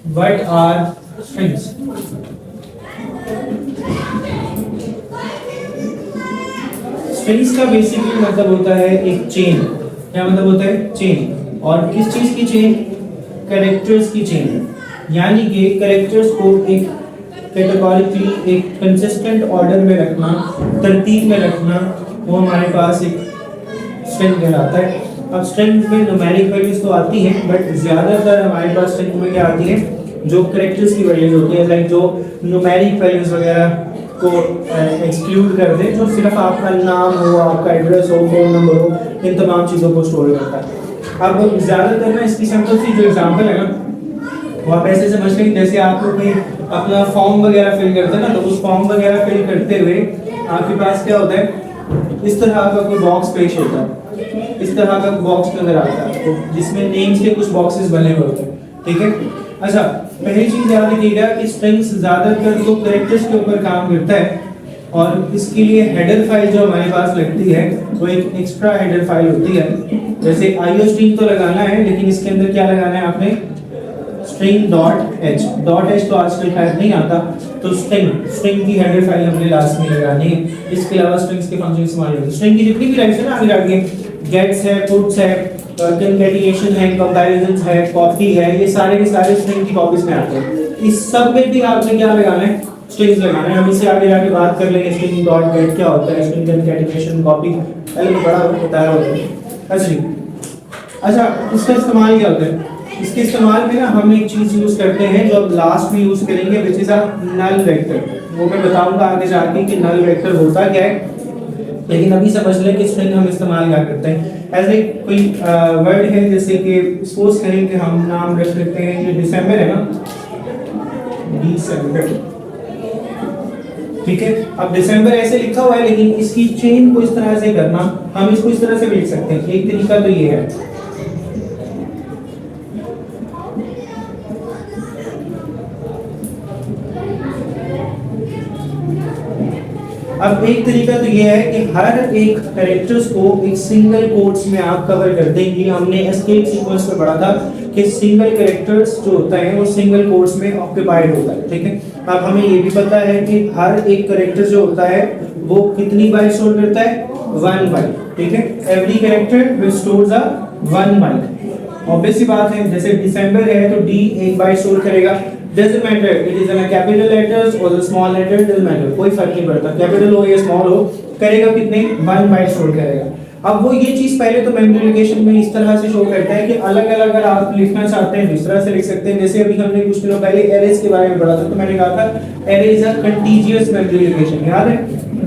What are strings? Strings का basically मतलब होता है एक चेन। क्या मतलब होता है? चेन। और किस चीज की चेन? कैरेक्टर्स की चेन। यानी कि कैरेक्टर्स को एक कैटेगोरिकली एक कंसिस्टेंट ऑर्डर में रखना, तरतीब में रखना, वो हमारे पास एक स्ट्रिंग कहलाता है। अब स्ट्रिंग में न्यूमेरिक वैल्यूज तो आती हैं, बट ज्यादातर हमारे पास स्ट्रिंग में क्या आती है? जो कैरेक्टर्स की वैल्यूज होती है, लाइक जो न्यूमेरिक वैल्यूज वगैरह को एक्सक्लूड कर दे, जो सिर्फ आपका नाम हो, आपका एड्रेस हो, फोन नंबर हो, इन तमाम चीज़ों को स्टोर करता है। अब ज़्यादातर ना इसकी सिंपल सी जो एग्जांपल है ना, वो आप ऐसे समझ लें जैसे आप लोग कोई अपना फॉर्म वगैरह फिल करते हैं ना, तो उस फॉर्म वगैरह फिल करते हुए आपके पास क्या होता है? इस तरह का कोई बॉक्स पेश होता है, इस तरह का बॉक्स नजर आता है तो जिसमें नेम्स के कुछ बॉक्सेस बने हुए होते हैं, ठीक है। अच्छा, पहली चीज याद रखिएगा कि स्ट्रिंग्स ज्यादातर तो कैरेक्टर्स के ऊपर काम करता है, और इसके लिए हेडर फाइल जो हमारे पास लगती है वो एक एक्स्ट्रा हेडर फाइल होती है। जैसे आईओ स्ट्रिंग तो लगाना है, लेकिन इसके अंदर क्या लगाना है आपने? स्ट्रिंग डॉट एच तो आजकल शायद नहीं आता, तो स्ट्रिंग की हेडर फाइल हमने लास्ट में लगानी है। इसके अलावा स्ट्रिंग्स के फंक्शन इस्तेमाल होते हैं। स्ट्रिंग की जितनी भी टाइप्स है ना, आगे जाके गेट्स है, पुट्स है, कंकैटिनेशन है, कंपैरिजंस है, कॉपी है, ये सारे के सारे स्ट्रिंग की कॉपीज में आते हैं। इस सब में भी आपने क्या लगाना है? स्ट्रिंग्स लगाना है। हम इससे आगे जाके बात कर लेंगे स्ट्रिंग डॉट गेट क्या होता है, स्ट्रिंग कंकैटिनेशन, कॉपी, पहले तो बड़ा बताया होता है। अच्छा, इसका इस्तेमाल क्या होता है? इसके इस्तेमाल में ना हम एक चीज यूज करते हैं जो अब लास्ट में यूज करेंगे, which is a null vector. वो मैं बताऊंगा आगे जाके कि नल वेक्टर होता क्या है, लेकिन अभी समझ लें कि स्ट्रिंग हम इस्तेमाल क्या करते हैं। ऐसे कोई वर्ड है, जैसे कि सपोज करें कि हम नाम रख लेते हैं, ये दिसंबर है ना, दिसंबर, ठीक है। अब दिसंबर ऐसे लिखा हुआ है, लेकिन इसकी चेन को इस तरह से करना, हम इसको इस तरह से लिख सकते हैं। एक तरीका तो ये है। अब एक तरीका तो ये है कि हर एक कैरेक्टर्स को एक सिंगल कोट्स में आप कवर कर देंगे। हमने एस्केप सीक्वेंस में पढ़ा था कि सिंगल कैरेक्टर्स जो होता है वो सिंगल कोट्स में ऑक्यूपाइड होता है, ठीक है। अब हमें ये भी पता है कि हर एक कैरेक्टर जो होता है वो कितनी बाइट स्टोर करता है? 1 बाइट, ठीक है। Every character will stores a 1 byte. Obvious सी बात है, जैसे दिसंबर है तो डी 1 बाइट स्टोर करेगा। Doesn't matter it is in a capital letters or the small letter, doesn't matter, कोई फर्क नहीं पड़ता, कैपिटल हो या स्मॉल हो, करेगा कितने? 1 बाइट स्टोर करेगा। अब वो ये चीज पहले तो मेमोरी लोकेशन में इस तरह से शो करता है कि अलग अलग अगर आप लिखना चाहते हैं इस तरह से लिख सकते हैं। जैसे अभी हमने कुछ दिनों पहले एरेज के बारे में पढ़ा था, तो मैंने कहा था array is a contiguous memory location, याद है?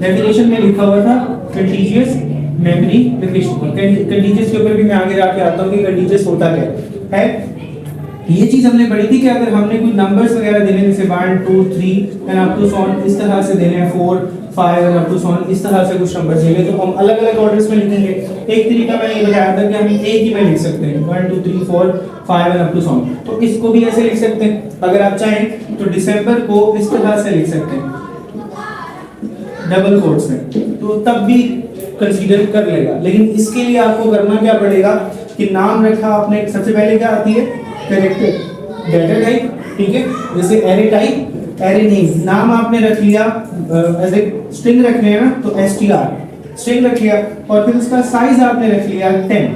डेफिनेशन में लिखा हुआ था कंटीजियस मेमोरी लोकेशन। कंटीजियस के ऊपर भी मैं आगे जाके आता हूँ कि कंटीजियस होता क्या है। ये चीज हमने पढ़ी थी कि अगर हमने कुछ नंबर्स वगैरह देने, जैसे 1 2 3 and up to so on, इस तरह से देने हैं 4 5 and up to so on, इस तरह से कुछ नंबर देंगे तो हम अलग अलग ऑर्डर्स में लिखेंगे। एक तरीका मैंने ये बताया था कि हम एक ही में लिख सकते हैं 1 2 3 4 5 and up to so on. तो इसको भी ऐसे लिख सकते हैं। अगर आप चाहें तो दिसंबर को इस तरह से लिख सकते हैं डबल कोट्स में, तो तब भी कंसीडर कर लेगा। लेकिन इसके लिए आपको करना क्या पड़ेगा कि नाम रखा आपने, सबसे पहले क्या आती है? कैरेक्टर डेटा टाइप, ठीक है। जैसे एरे टाइप, एरे नेम, नाम आपने रख लिया, ऐसे स्ट्रिंग रख लिया ना तो str स्ट्रिंग रख लिया, और फिर उसका साइज आपने रख लिया 10।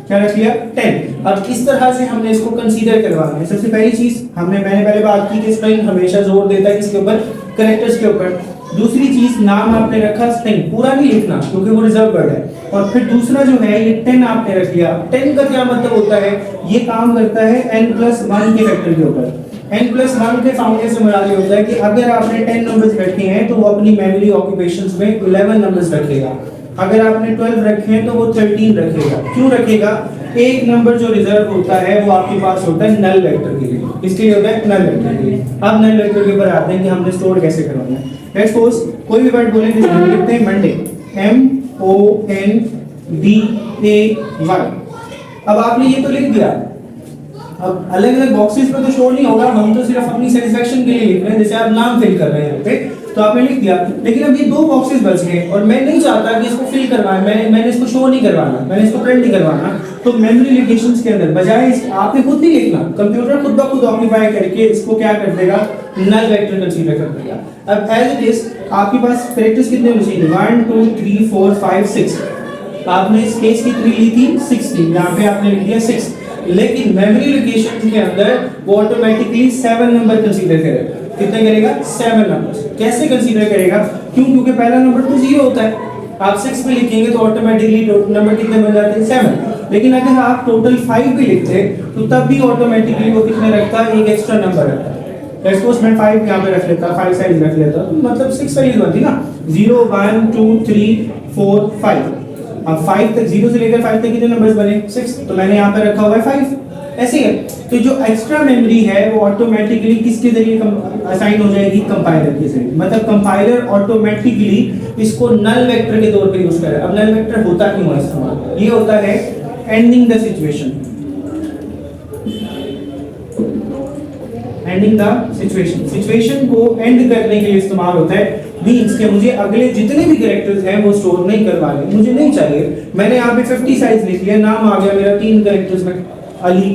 क्या रख लिया? 10। अब इस तरह से हमने इसको कंसीडर करवाना है। सबसे पहली चीज मैंने पहले बात की कि स्ट्रिंग हमेशा जोर देता है किसके ऊपर? कैरेक्टर्स के ऊपर। दूसरी चीज, नाम आपने रखा स्ट्रिंग, पूरा नहीं लिखना क्योंकि वो रिजर्व वर्ड है। और फिर दूसरा जो है ये 10 आपने रख लिया। 10 का क्या मतलब होता है? ये काम करता है n+1 के फैक्टर के ऊपर। n+1 के फाउंडे से मुराद ये होता है कि अगर आपने 10 नंबर्स रखे हैं तो वो अपनी मेमोरी ऑक्यूपेशंस में 11 नंबर्स रखेगा। अगर आपने 12 रखे हैं तो वो 13 रखेगा। क्यों रखेगा? एक नंबर जो रिजर्व होता है वो आपके पास होता है नल वेक्टर के लिए। इसके लिए होता है नल वेक्टर के लिए। अब नल वेक्टर के ऊपर आते हैं कि हमने स्टोर कैसे करवाना है। लेट्स सपोज कोई भी वर्ड बोलें, जैसे हम लिखते हैं मंडे, MONDAY। अब आपने ये तो लिख दिया, अब अलग अलग बॉक्सेस में तो शो नहीं होगा, हम तो सिर्फ अपनी सेटिस्फेक्शन के लिए लिख रहे हैं। जैसे आप नाम फिल कर रहे हैं यहाँ पे, तो आपने लिख दिया, लेकिन अब ये दो बॉक्सेस बच गए और मैं नहीं चाहता कि इसको फिल करवाएं, मैंने इसको शो नहीं करवाना, मैंने इसको प्रिंट नहीं करवाना। तो मेमोरी लोकेशंस के अंदर बजाय आपने खुद नहीं लिखना, कंप्यूटर खुद ब खुद ऑक्यूपाई करके इसको क्या कर देगा, नल वेक्टर कंसीडर कर देगा। अब एज इट इज आपके पास कैरेक्टर्स कितने बचे हैं, 1 2 3 4 5 6। आपने स्पेस कितनी ली थी, 6 थी, यहाँ पे आपने लिख दिया 6, लेकिन मेमोरी लोकेशन के अंदर वो ऑटोमेटिकली 7 नंबर कंसीडर करेगा। कितने करेगा, 7 नंबर। कैसे कंसीडर करेगा, क्यों, क्योंकि पहला नंबर तो 0 होता है, आप 6 पे लिखेंगे तो ऑटोमेटिकली टोटल नंबर कितने बन जाते हैं, 7। लेकिन अगर आप टोटल 5 भी लिखते तो तब भी ऑटोमेटिकली वो कितने रखता है, एक एक्स्ट्रा नंबर रखता है। लेट्स सपोज मैं 5 यहाँ पे रख लेता, 5 साइड रख लेता, तो मतलब 6 वैल्यूज बनती ना, 0 1 2 3 4 5। अब 5 तक, 0 से लेकर 5 तक कितने नंबर्स बने, 6, तो मैंने यहाँ पे रखा हुआ है 5। ऐसे है, तो जो एक्स्ट्रा मेमोरी है वो ऑटोमेटिकली किसके जरिए असाइन हो जाएगी, कंपाइलर के जरिए। मतलब कंपाइलर ऑटोमेटिकली इसको नल वेक्टर के तौर पे यूज करे। अब नल वेक्टर होता क्यों है इस्तेमाल, ये होता है ending the situation, ending the situation, situation को एंड करने के लिए इस्तेमाल होता है। मींस के मुझे अगले जितने भी कैरेक्टर्स हैं वो स्टोर नहीं करवाने, मुझे नहीं चाहिए। मैंने यहाँ पे 50 साइज लिख लिया, नाम आ गया मेरा 3 कैरेक्टर्स में अली,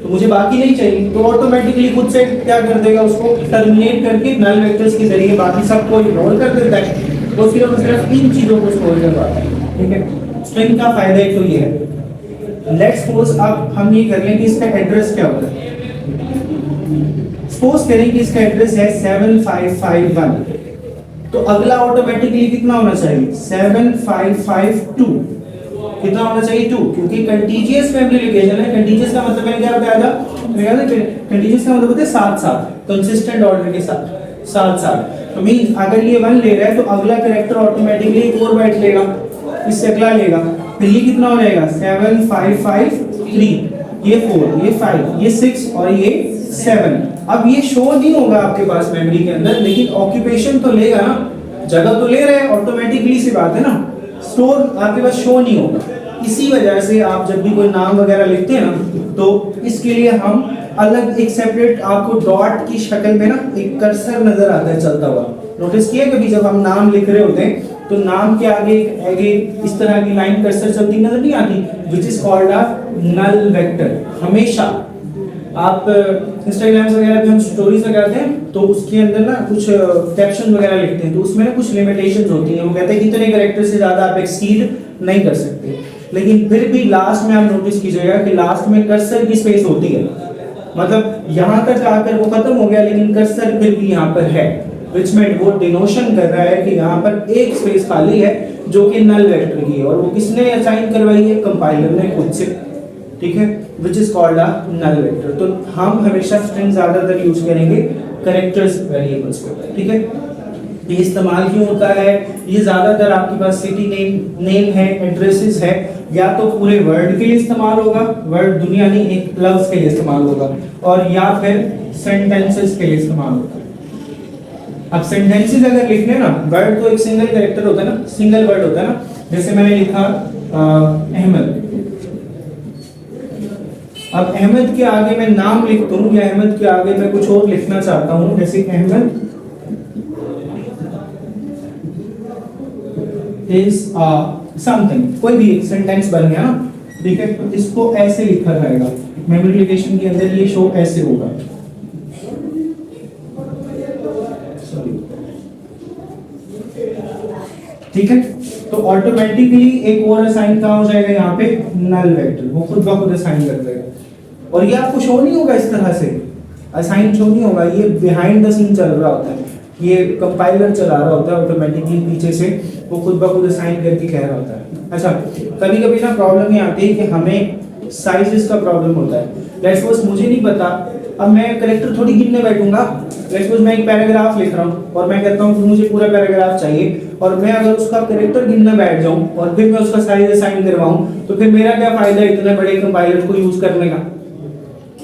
तो मुझे बाकी नहीं चाहिए, तो ऑटोमेटिकली खुद से क्या कर देगा, उसको टर्मिनेट करके नल वेक्टर्स के जरिए बाकी सबको इग्नोर कर देता है, तो सिर्फ इन चीजों को स्टोर करवाता है। ठीक है, स्ट्रिंग का फायदा एक तो ये है। लेट्स सपोज अब हम ये कर लें कि इसका एड्रेस क्या होता है। सपोज करें कि इसका एड्रेस है 7551, तो अगला ऑटोमेटिकली कितना होना चाहिए, 7552। कितना होना चाहिए, 2, क्योंकि कंटीजियस मेमोरी लोकेशन है। कंटीजियस का मतलब मैंने क्या बताया था, कंटीजियस का मतलब होता है साथ साथ, कंसिस्टेंट ऑर्डर के साथ, साथ साथ। तो मींस अगर ये 1 ले रहा है तो अगला कैरेक्टर ऑटोमेटिकली 4 बाइट लेगा, इससे अगला लेगा, फिर ये कितना हो जाएगा, 7553, ये 4, ये 5, ये 6 और ये 7। अब ये शो नहीं होगा आपके पास मेमोरी के अंदर, लेकिन ऑक्यूपेशन तो लेगा ना, जगह तो ले रहा है, ऑटोमेटिकली सी बात है ना, स्टोर आपके पास शो नहीं होगा। इसी वजह से आप जब भी कोई नाम वगैरह लिखते हैं ना, तो इसके लिए हम अलग एक सेपरेट आपको डॉट की शक्ल में ना एक कर्सर नजर आता है चलता हुआ। नोटिस किया कभी जब हम नाम लिख रहे होते हैं तो नाम के आगे आगे इस तरह की लाइन कर्सर चलती नजर नहीं आती, which is called a null vector. हमेशा आप इंस्टाग्राम वगैरह पे हम स्टोरीज लगाते हैं तो उसके अंदर ना कुछ कैप्शन वगैरह लिखते हैं, तो उसमें ना कुछ लिमिटेशंस होती हैं। वो कहते हैं कितने कैरेक्टर से ज्यादा आप एक्सीड नहीं कर सकते, लेकिन फिर भी लास्ट में आप नोटिस कीजिएगा कि लास्ट में कर्सर की स्पेस होती है। मतलब यहाँ तक आकर वो खत्म हो गया, लेकिन कर्सर फिर भी यहाँ पर है, विच मीन वो डिनोशन कर रहा है कि यहाँ पर एक स्पेस खाली है जो कि नल वेक्टर की है, और वो किसने असाइन करवाई है, कंपाइलर ने खुद से। ठीक है, which is called a null vector. तो हम हमेशा स्ट्रिंग ज्यादातर यूज करेंगे कैरेक्टर्स वेरिएबल्स को। ठीक है, ये इस्तेमाल क्यों होता है, ये ज्यादातर आपके पास सिटी नेम है, एड्रेसेस है, या तो पूरे वर्ल्ड के लिए इस्तेमाल होगा, वर्ल्ड दुनिया नहीं, एक लफ्ज के लिए इस्तेमाल होगा, और या फिर सेंटेंसेस के लिए इस्तेमाल होगा। अब सेंटेंसेस अगर लिखने ना, वर्ड तो एक सिंगल कैरेक्टर होता है ना, सिंगल वर्ड होता है ना, जैसे मैंने लिखा अहमद। अब अहमद के आगे मैं नाम लिखता हूँ, या अहमद के आगे मैं कुछ और लिखना चाहता हूँ, जैसे अहमद इज समथिंग, कोई भी एक सेंटेंस बन गया ना। ठीक है, तो इसको ऐसे लिखा जाएगा, मेमोरी लोकेशन के अंदर ये शो ऐसे होगा। ठीक है, तो ऑटोमेटिकली एक और असाइन कहाँ हो जाएगा, यहाँ पे नल वेक्टर, वो खुद ब खुद असाइन कर देगा। और ये आपको शो नहीं होगा इस तरह से, असाइन शो नहीं होगा, ये बिहाइंड द सीन चल रहा होता है, ये कंपाइलर चला रहा होता है ऑटोमेटिकली पीछे से, वो खुद ब खुद असाइन करके कह रहा होता है। अच्छा, कभी कभी ना प्रॉब्लम ये आती है कि हमें साइजेस का प्रॉब्लम होता है। लेट्स सपोज मुझे नहीं पता, अब मैं कैरेक्टर थोड़ी गिनने बैठूंगा। लेट्स सपोज मैं एक पैराग्राफ लिख रहा हूँ और मैं कहता हूँ कि मुझे पूरा पैराग्राफ चाहिए, और मैं अगर उसका कैरेक्टर गिनने बैठ जाऊँ और फिर मैं उसका साइज असाइन करवाऊँ, तो फिर मेरा क्या फायदा इतने बड़े कंपाइलर को यूज करने का।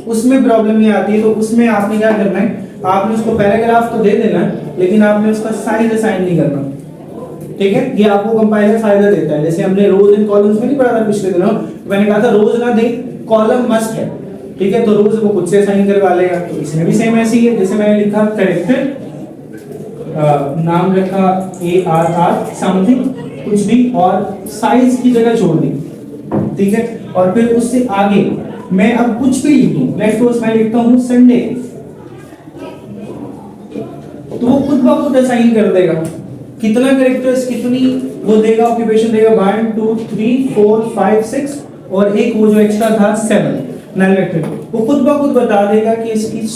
उसमें प्रॉब्लम ये आती है, तो उसमें आपने क्या करना है, आपने उसको पैराग्राफ तो दे देना है, लेकिन आपने उसका साइज असाइन नहीं करना। ठीक है, ये आपको कंपाइलर फायदा देता है। जैसे हमने रोज एंड कॉलम्स में नहीं पढ़ा था पिछले दिनों, मैंने कहा था रोज ना दे, कॉलम मस्ट है। ठीक है, तो रोज वो खुद से असाइन करवा लेगा, तो इसमें भी सेम ऐसी है। जैसे मैंने लिखा कैरेक्टर नाम रखा ARR समथिंग कुछ भी और साइज की जगह छोड़ दी, ठीक है। और फिर उससे आगे मैं अब कुछ भी लिख दूं, लेट्स सपोज मैं लिखता हूं संडे, तो वो खुद ब खुद असाइन कर देगा कितना कैरेक्टर्स कितनी वो देगा, ऑक्यूपेशन देगा 1 2 3 4 5 6 और एक वो जो एक्स्ट्रा था 7 नल वेक्टर, वो खुद ब खुद बता देगा कि इसकी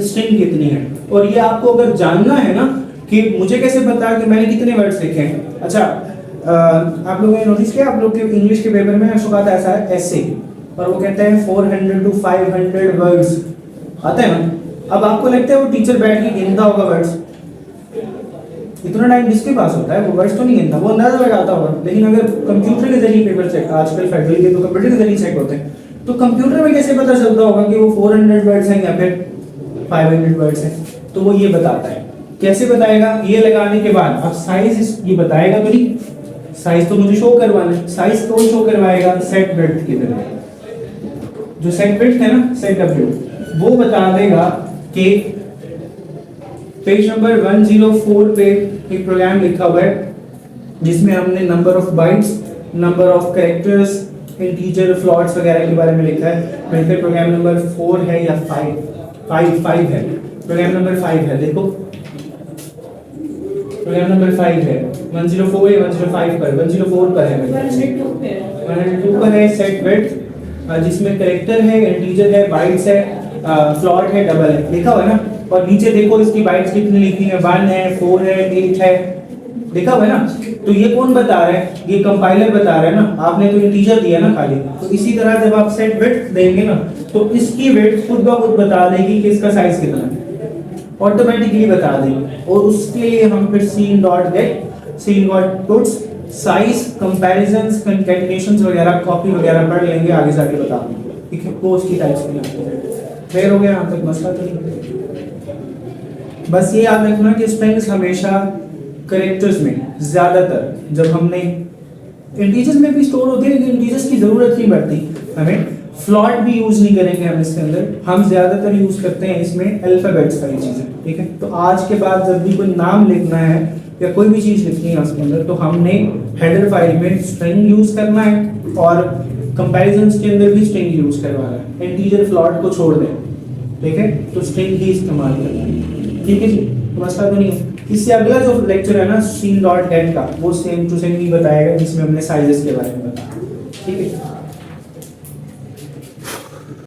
स्ट्रिंग कितनी है। और ये आपको अगर जानना है ना कि मुझे कैसे पता कि मैंने कितने वर्ड्स लिखे हैं। अच्छा आप लोगों ने नोटिस किया, आप लोग के इंग्लिश के पेपर में अशोक आता ऐसा है ऐसे, और वो कहते हैं 400 to 500 वर्ड्स आता है ना। अब आपको लगता है वो टीचर बैठ के गिनता होगा वर्ड्स, इतना टाइम जिसके पास होता है वो वर्ड्स तो नहीं गिनता, वो अंदाजा लगाता होगा। लेकिन अगर कंप्यूटर के जरिए पेपर चेक, आजकल फेडरल के तो कंप्यूटर के जरिए चेक होते हैं, तो कंप्यूटर में कैसे पता चलता होगा कि वो 400 वर्ड्स हैं या फिर 500 वर्ड्स हैं? तो वो ये बताता है। कैसे बताएगा? ये लगाने के बाद अब साइज ये बताएगा तो नहीं, साइज तो मुझे शो करवाना है। साइज कौन शो करवाएगा? सेट विड्थ की तरह, जो सेट विड्थ है ना, सेट w, वो बता देगा कि पेज नंबर 104 पे एक प्रोग्राम लिखा हुआ है जिसमें हमने number of bytes, number of characters, integer, floats वगैरह के बारे में लिखा है। फिर प्रोग्राम नंबर 4 है या 5 है, प्रोग्राम नंबर 5 है, देखो प्रोग्राम नंबर 5 है, 104 है, 105 पर, 104 पर है, 102 पर है सेट विड्थ, जिसमें कैरेक्टर है, इंटीजर है, बाइट्स है, फ्लोट है, डबल है, लिखा हुआ है ना। और नीचे देखो इसकी बाइट्स कितनी लिखी है, 1 है, 4 है, 8 है, लिखा हुआ है ना। तो ये कौन बता रहा है? ये कंपाइलर बता रहा है ना, आपने तो इंटीजर दिया ना खाली। तो इसी तरह जब आप सेट विड्थ देंगे ना तो इसकी विड्थ खुद ब खुद बता देगी कि इसका साइज कितना है, ऑटोमेटिकली बता देगी। और उसके लिए हम फिर scene.get साइज, कंपैरिजंस, कंकैटिनेशंस वगैरह, कॉपी वगैरह पढ़ लेंगे, आगे जाके बता दूंगा, ठीक है। वो उसकी टाइप्स की क्लियर हो गया, यहाँ तक मसला तो नहीं। बस ये याद रखना कि स्ट्रिंग्स हमेशा कैरेक्टर्स में ज्यादातर, जब हमने इंटीजर्स में भी स्टोर होती है लेकिन इंटीजर्स की जरूरत नहीं पड़ती हमें, फ्लॉट भी यूज नहीं करेंगे हम इसके अंदर, हम ज्यादातर यूज करते हैं इसमें अल्फाबेट्स वाली चीजें, ठीक है। तो आज के बाद जब भी कोई नाम लिखना है या कोई भी चीज लिखनी है उसके अंदर, तो हमने हेडर फाइल में स्ट्रिंग यूज करना है और कंपैरिजंस के अंदर भी स्ट्रिंग यूज करवाना है, इंटीजर फ्लॉट को छोड़ दें, ठीक है। तो स्ट्रिंग ही इस्तेमाल करना है, ठीक है जी, तो मसला तो नहीं है। इससे अगला जो लेक्चर है ना scene.get का, वो सेम टू सेम ही बताएगा जिसमें हमने साइजेस के बारे में बताया, ठीक है।